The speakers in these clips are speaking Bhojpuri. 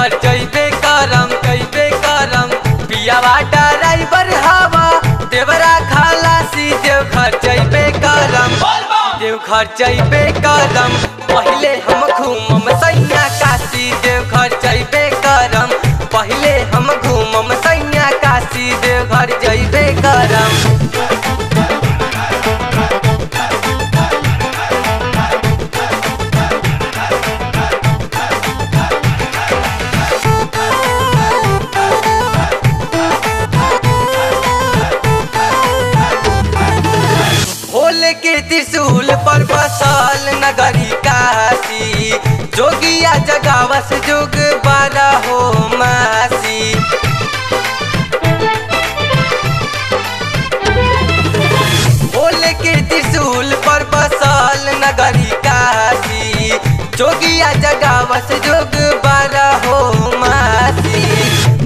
देवघर जइबे करम पियावा ड्राइवर हवा देवरा खलासी देवघर जइबे करम पहिले हम घूमम सैया काशी देवघर जइबे करम पहिले हम घूमम सैया काशी देवघर जइबे करम। भोले के त्रिशूल पर बसल नगरी काशी जोगिया जगावस जोग बारा हो मासी। भोले के त्रिशूल पर बसल नगरी काशी जोगिया जगावस जोग बारा हो मासी।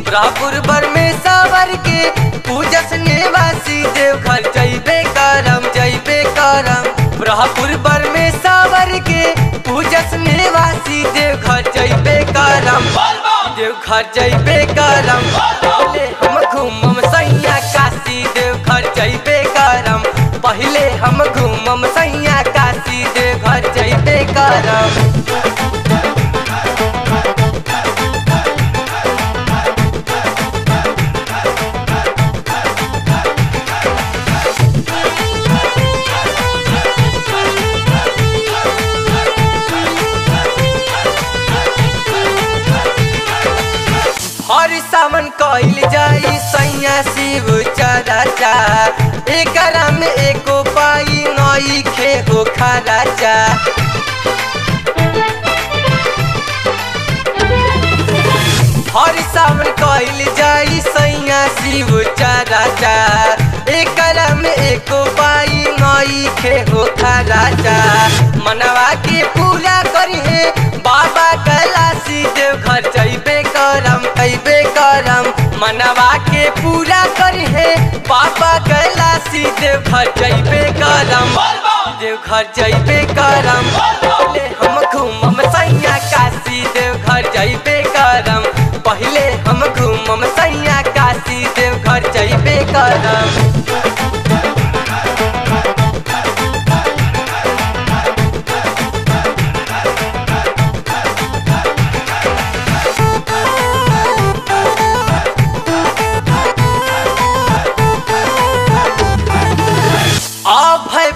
ब्रह्मपुर बर में सावर के पूजस निवासी देवघर जइबे करम ब्रह्मपुर बर में सावर के पूजस निवासी देवघर जइबे करम पहिले हम घूमम सैया काशी देवघर जइबे करम पहिले हम घूमम सैया काशी देवघर जइबे करम। हर सावन कइल जाई सैया शिव चराचा एकरा में एको पाई नई खे हो खराचा। हर सावन कइल जाई सैया शिव चराचा एकरा में एको पाई नई खे हो खराचा। मनवा के पूरा करी है बाबा कैलाशी देवघर जइबे करम मनवा के पूरा करी है बाबा कैलाशी देवघर जइबे करम पहिले हम घूमम सैया काशी देवघर जइबे करम पहिले हम घूमम सैया काशी देवघर जइबे करम।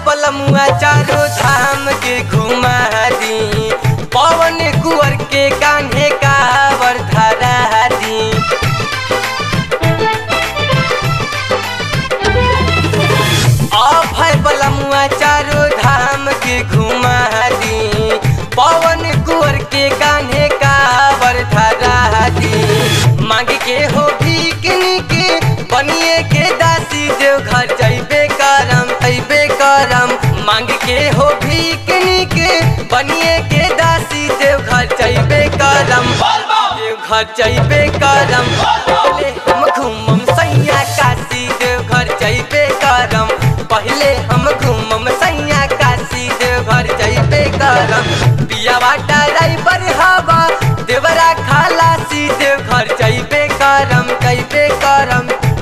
बलमुआ चारों धाम के घुमा दी पवन कुंवर के कान्हे कावर धरा दी। अभय बलमुआ चारों धाम के घुमा दी पवन कुंवर के कान्हे कावर धरा दी। मांग के हो भीखनी के बनिए के दासी देवघर जइबे करम मांग के हो भीखनी के बनिए के दासी देवघर जइबे करम पहिले हम घूमम सैया काशी देवघर जइबे करम पहिले हम घूमम सैया काशी देवघर जइबे करम। पियावा ड्राइवर हवा देवरा खलासी देवघर जइबे करम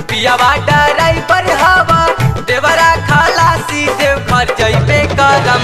पियावा ड्राइवर हवा देवरा खलासी देवघर जइबे करम